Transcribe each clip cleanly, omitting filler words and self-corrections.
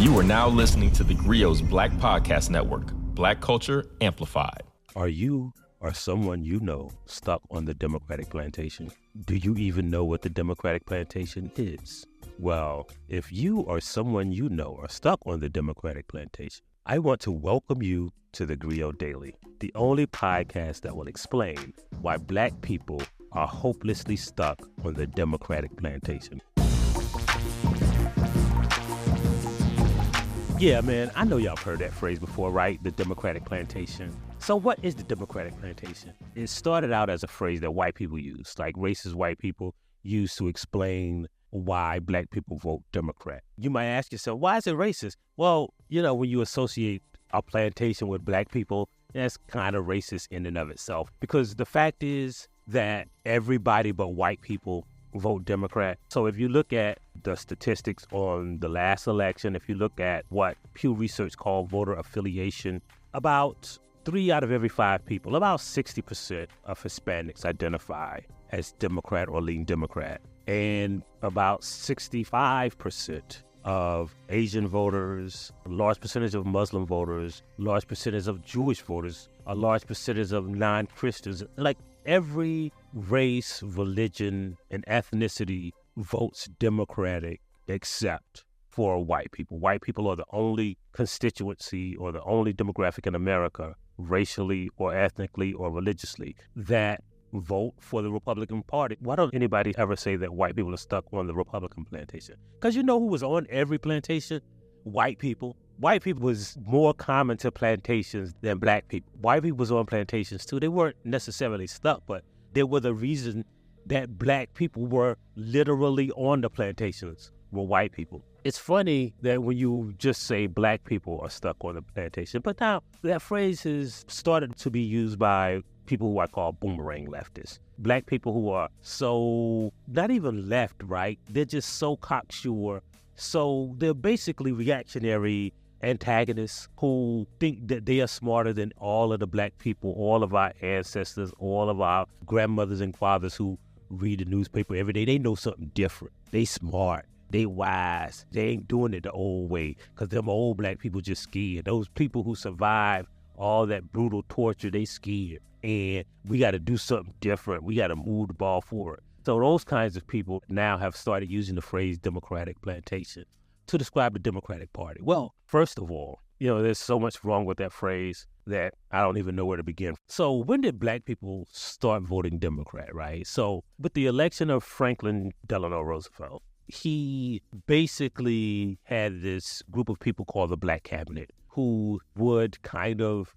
You are now listening to theGrio's Black Podcast Network, Black Culture Amplified. Are you or someone you know stuck on the Democratic Plantation? Do you even know what the Democratic Plantation is? Well, if you or someone you know are stuck on the Democratic Plantation, I want to welcome you to theGrio Daily, the only podcast that will explain why Black people are hopelessly stuck on the Democratic Plantation. Yeah, man, I know y'all heard that phrase before, right? The Democratic Plantation. So what is the Democratic Plantation? It started out as a phrase that white people use, like racist white people use to explain why Black people vote Democrat. You might ask yourself, why is it racist? Well, you know, when you associate a plantation with Black people, that's kind of racist in and of itself. Because the fact is that everybody but white people vote Democrat. So if you look at the statistics on the last election, if you look at what Pew Research called voter affiliation, about 3 out of every 5 people, about 60% of Hispanics identify as Democrat or lean Democrat. And about 65% of Asian voters, a large percentage of Muslim voters, a large percentage of Jewish voters, a large percentage of non-Christians, like every race, religion, and ethnicity votes Democratic except for white people. White people are the only constituency or the only demographic in America, racially or ethnically or religiously, that vote for the Republican Party. Why don't anybody ever say that white people are stuck on the Republican plantation? Because you know who was on every plantation? White people. White people was more common to plantations than Black people. White people was on plantations too. They weren't necessarily stuck, but they were the reason that Black people were literally on the plantations were white people. It's funny that when you just say Black people are stuck on the plantation, but now that phrase has started to be used by people who I call boomerang leftists. Black people who are so, not even left, right? They're just so cocksure. So they're basically reactionary antagonists who think that they are smarter than all of the Black people, all of our ancestors, all of our grandmothers and fathers who read the newspaper every day. They know something different. They smart. They wise. They ain't doing it the old way because them old Black people just scared. Those people who survive all that brutal torture, they scared. And we got to do something different. We got to move the ball forward. So those kinds of people now have started using the phrase Democratic Plantation to describe the Democratic Party. Well, first of all, you know, there's so much wrong with that phrase that I don't even know where to begin. So when did Black people start voting Democrat, right? So with the election of Franklin Delano Roosevelt, he basically had this group of people called the Black Cabinet who would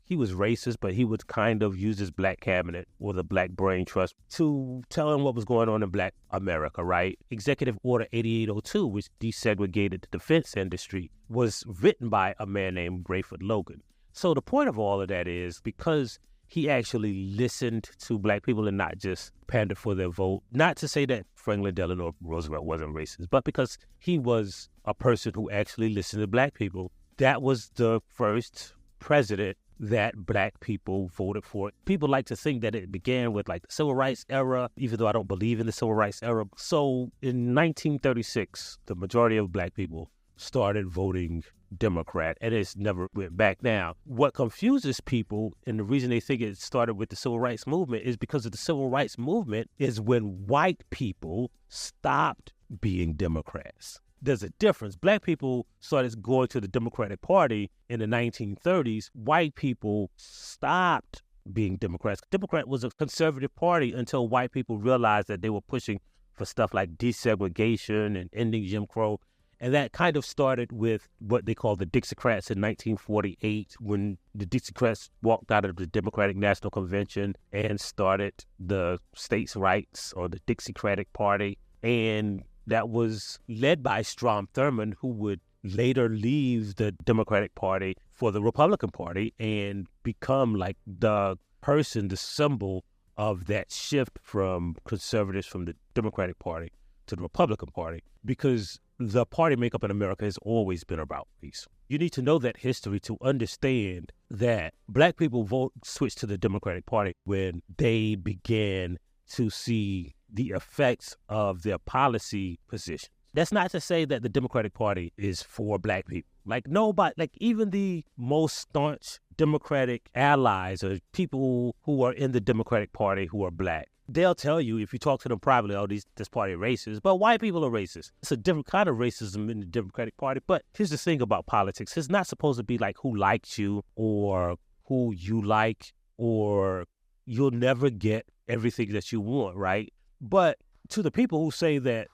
he was racist, but he would kind of use his Black Cabinet or the Black Brain Trust to tell him what was going on in Black America, right? Executive Order 8802, which desegregated the defense industry, was written by a man named Rayford Logan. So the point of all of that is because he actually listened to Black people and not just pandered for their vote. Not to say that Franklin Delano Roosevelt wasn't racist, but because he was a person who actually listened to Black people. That was the first president that Black people voted for. People like to think that it began with like the Civil Rights era, even though I don't believe in the Civil Rights era. So in 1936, the majority of Black people started voting Democrat, and it's never went back. Now, what confuses people, and the reason they think it started with the Civil Rights Movement, is because of the Civil Rights Movement is when white people stopped being Democrats. There's a difference. Black people started going to the Democratic Party in the 1930s. White people stopped being Democrats. Democrat was a conservative party until white people realized that they were pushing for stuff like desegregation and ending Jim Crow. And that kind of started with what they call the Dixiecrats in 1948, when the Dixiecrats walked out of the Democratic National Convention and started the states' rights or the Dixiecratic Party. And that was led by Strom Thurmond, who would later leave the Democratic Party for the Republican Party and become like the person, the symbol of that shift from conservatives from the Democratic Party to the Republican Party, because the party makeup in America has always been about race. You need to know that history to understand that Black people switched to the Democratic Party when they began to see the effects of their policy positions. That's not to say that the Democratic Party is for Black people. Like nobody, like even the most staunch Democratic allies or people who are in the Democratic Party who are black, they'll tell you if you talk to them privately, oh, this party racist. But white people are racist. It's a different kind of racism in the Democratic Party. But here's the thing about politics. It's not supposed to be like who likes you or who you like, or you'll never get everything that you want, right? But to the people who say that,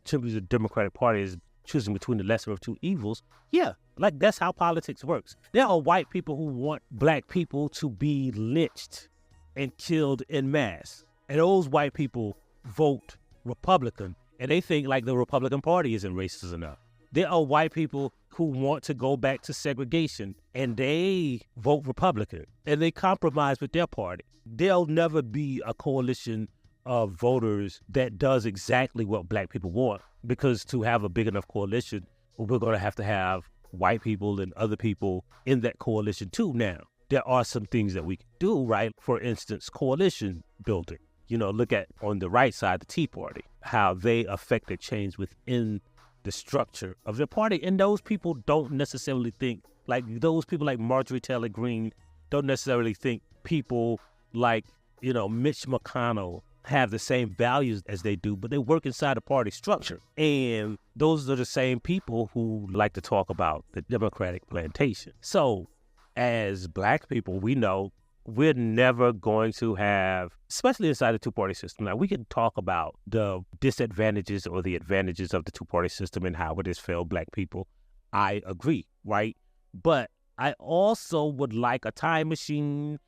typically the Democratic Party is choosing between the lesser of two evils, yeah, like that's how politics works. There are white people who want black people to be lynched and killed en masse. And those white people vote Republican, and they think like the Republican Party isn't racist enough. There are white people who want to go back to segregation, and they vote Republican, and they compromise with their party. There'll never be a coalition of voters that does exactly what black people want, because to have a big enough coalition, we're going to have white people and other people in that coalition too. Now, there are some things that we can do, right? For instance, coalition building. Look at on the right side, the Tea Party, how they affected change within the structure of their party. And those people don't necessarily think, like those people like Marjorie Taylor Greene don't necessarily think people like, Mitch McConnell have the same values as they do, but they work inside the party structure. And those are the same people who like to talk about the Democratic plantation. So as black people, we know we're never going to have, especially inside the two-party system. Now, we can talk about the disadvantages or the advantages of the two-party system and how it has failed black people. I agree, right? But I also would like a time machine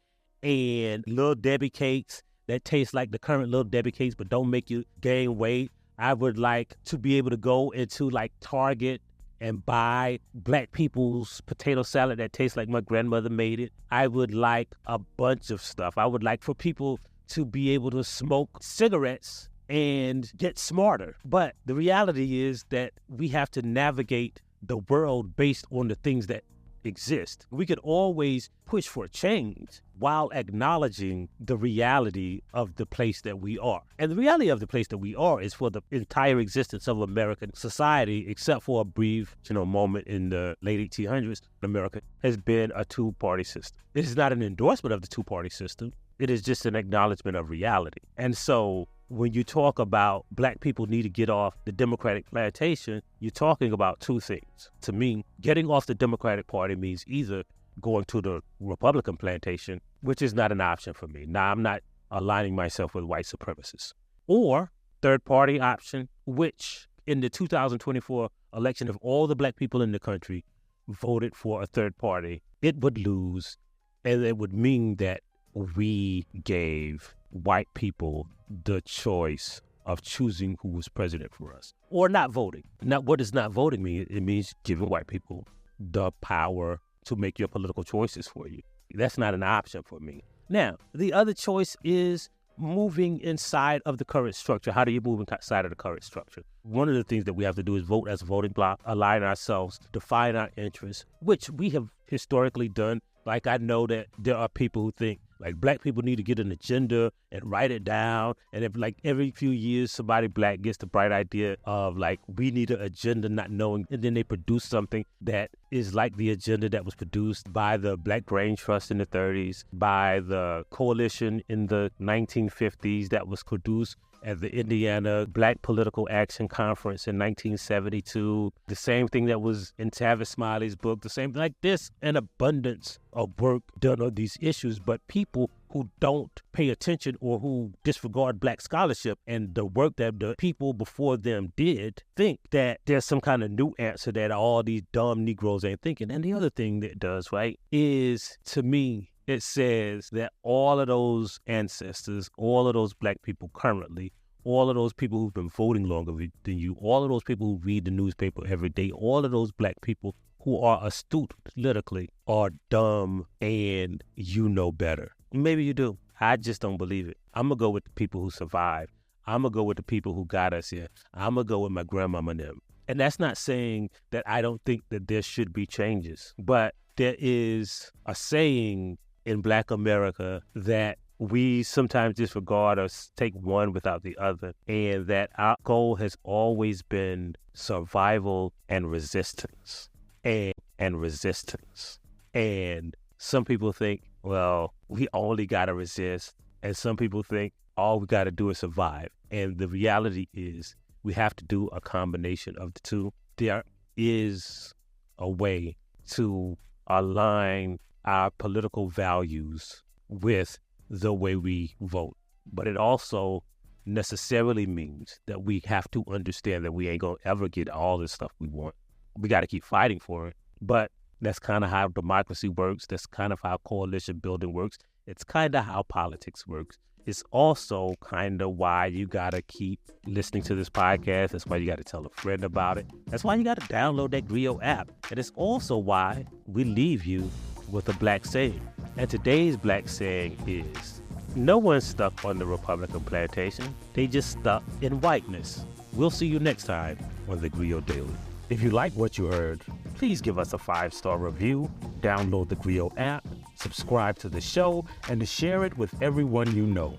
and Little Debbie cakes that taste like the current Little Debbie cakes but don't make you gain weight. I would like to be able to go into like Target and buy black people's potato salad that tastes like my grandmother made it. I would like a bunch of stuff. I would like for people to be able to smoke cigarettes and get smarter. But the reality is that we have to navigate the world based on the things that exist. We could always push for change while acknowledging the reality of the place that we are. And the reality of the place that we are is for the entire existence of American society, except for a brief, moment in the late 1800s, America has been a two-party system. It is not an endorsement of the two-party system. It is just an acknowledgement of reality. And so when you talk about black people need to get off the Democratic plantation, you're talking about two things. To me, getting off the Democratic Party means either going to the Republican plantation, which is not an option for me. Now, I'm not aligning myself with white supremacists. Or third party option, which in the 2024 election, if all the black people in the country voted for a third party, it would lose. And it would mean that we gave white people the choice of choosing who was president for us or not voting. Now, what does not voting mean? It means giving white people the power to make your political choices for you. That's not an option for me. Now, the other choice is moving inside of the current structure. How do you move inside of the current structure? One of the things that we have to do is vote as a voting bloc, align ourselves, define our interests, which we have historically done. Like, I know that there are people who think like black people need to get an agenda and write it down. And if like every few years somebody black gets the bright idea of like we need an agenda not knowing, and then they produce something that is like the agenda that was produced by the Black Brain Trust in the 30s, by the coalition in the 1950s that was produced at the Indiana Black Political Action Conference in 1972, the same thing that was in Tavis Smiley's book, the same like this, an abundance of work done on these issues, but people who don't pay attention or who disregard black scholarship and the work that the people before them did think that there's some kind of new answer that all these dumb Negroes ain't thinking. And the other thing that it does, right, is to me, it says that all of those ancestors, all of those black people currently, all of those people who've been voting longer than you, all of those people who read the newspaper every day, all of those black people who are astute politically are dumb and you know better. Maybe you do. I just don't believe it. I'm going to go with the people who survived. I'm going to go with the people who got us here. I'm going to go with my grandmama and them. And that's not saying that I don't think that there should be changes, but there is a saying in Black America that we sometimes disregard or take one without the other, and that our goal has always been survival and resistance. and resistance. And some people think, well, we only got to resist. And some people think all we got to do is survive. And the reality is we have to do a combination of the two. There is a way to align our political values with the way we vote. But it also necessarily means that we have to understand that we ain't going to ever get all the stuff we want. We got to keep fighting for it. But that's kind of how democracy works. That's kind of how coalition building works. It's kind of how politics works. It's also kind of why you got to keep listening to this podcast. That's why you got to tell a friend about it. That's why you got to download that GRIO app. And it's also why we leave you with a black saying. And today's black saying is, no one's stuck on the Republican plantation. They just stuck in whiteness. We'll see you next time on the GRIO Daily. If you like what you heard, please give us a 5-star review, download the GRIO app, subscribe to the show, and share it with everyone you know.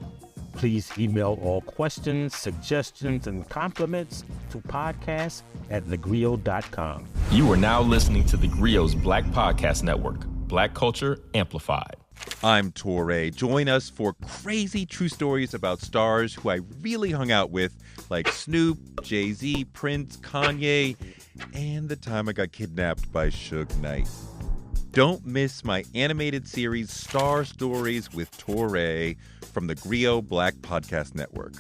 Please email all questions, suggestions, and compliments to podcast@thegrio.com. You are now listening to the Grio's Black Podcast Network, Black Culture Amplified. I'm Torre. Join us for crazy true stories about stars who I really hung out with, like Snoop, Jay-Z, Prince, Kanye, and the time I got kidnapped by Suge Knight. Don't miss my animated series, Star Stories with Torre, from the GRIO Black Podcast Network.